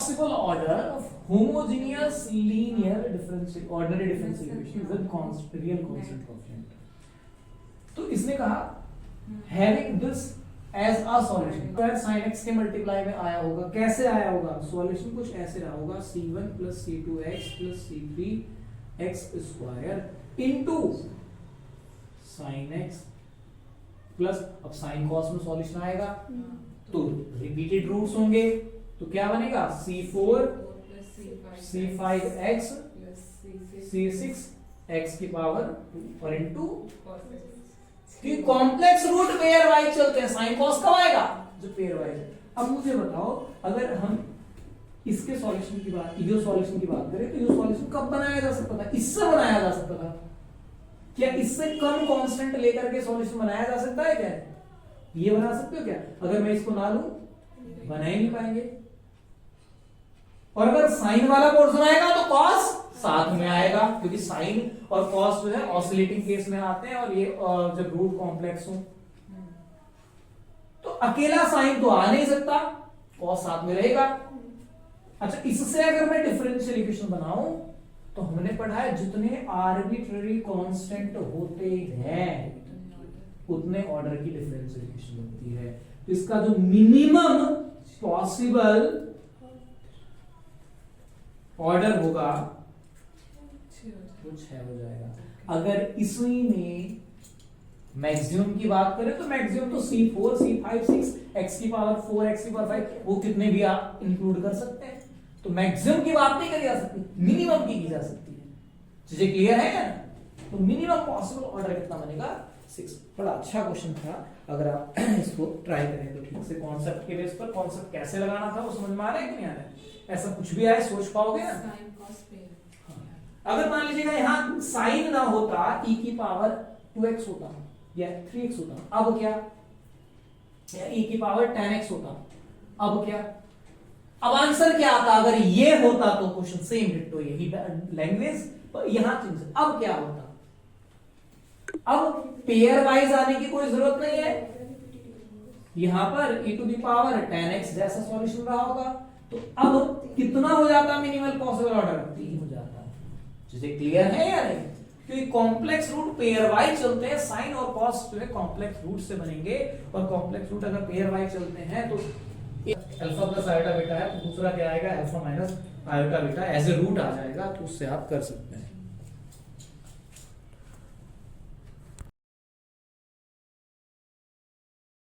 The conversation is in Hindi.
possible order of homogeneous linear differential ordinary differential equation with constant real constant coefficient. तो इसने कहा having this as a solution, तो sin x के मल्टीप्लाई में आया होगा, कैसे आया होगा? सॉल्यूशन कुछ ऐसे रहा होगा, c1 plus c2x plus c3x square into sin x plus, अब sin cos में सॉल्यूशन आएगा तो रिपीटेड रूट्स होंगे, तो क्या बनेगा? c4 c5x c6 x की पावर 2 और इनटू कि कॉम्प्लेक्स रूट पेयर वाइज चलते हैं, साइन कॉस कब आएगा? जो पेयर वाइज है। अब मुझे बताओ, अगर हम इसके सॉल्यूशन की बात, यो सॉल्यूशन की बात करें, तो यो सॉल्यूशन कब बनाया जा सकता था? इससे बनाया जा सकता था क्या? इससे कम कांस्टेंट लेकर के सॉल्यूशन बनाया जा सकता है क्या? ये बना सकते हो क्या? अगर मैं इसको ना लूं, बना ही नहीं पाएंगे। और अगर साइन वाला पोर्शन आएगा तो कॉस साथ में आएगा, क्योंकि साइन और कॉस जो है ऑसिलेटिंग केस में आते हैं, और ये जब रूट कॉम्प्लेक्स हो तो अकेला साइन तो आ नहीं सकता, कॉस साथ में रहेगा। अच्छा, इससे अगर मैं डिफरेंशियल इक्वेशन बनाऊं तो हमने पढ़ा है जितने आर्बिट्ररी कांस्टेंट होते हैं उतने ऑर्डर की डिफरेंशियल इक्वेशन बनती है। तो इसका जो मिनिमम पॉसिबल ऑर्डर होगा वो 6 हो जाएगा। अगर इसी में मैक्सिमम की बात करें तो मैक्सिमम तो c4 c5 6 x की पावर 4 x की पावर 5 वो कितने भी आप इंक्लूड कर सकते हैं। तो मैक्सिमम की बात नहीं करी जा सकती, मिनिमम की जा सकती है। चीजें क्लियर है? तो मिनिमम पॉसिबल ऑर्डर कितना बनेगा? 6। बड़ा अच्छा क्वेश्चन था, अगर आप इसको ट्राई करें तो ठीक से कॉन्सेप्ट के बेस पर कॉन्सेप्ट कैसे लगाना था वो समझ में आ रहा है कि नहीं आ रहा है? ऐसा कुछ भी आए सोच पाओगे ना? अगर मान लीजिएगा यहाँ साइन ना होता, e की पावर 2x होता या 3x होता, अब क्या? या e की पावर 10x होता, अब क्या? अब आंसर क्या आता? अगर ये होता तो क्वेश्चन सेम डिट्टो, यही लैंग्वेज यहां चेंज। अब क्या होता? अब पेयर वाइज आने की कोई जरूरत नहीं है, यहां पर e to the power 10x जैसा सॉल्यूशन रहा होगा, तो अब कितना हो जाता मिनिमल पॉसिबल ऑर्डर? 3 हो जाता। चीजें क्लियर है या नहीं? क्योंकि कॉम्प्लेक्स रूट पेयर वाइज चलते हैं, साइन और कॉस जो है कॉम्प्लेक्स रूट से बनेंगे, और कॉम्प्लेक्स रूट अगर पेयर वाइज चलते हैं तो अल्फा प्लस आयोटा बीटा है, तो दूसरा क्या आएगा? Alpha minus iota beta as a root आ जाएगा, तो उससे आप कर सकते हैं।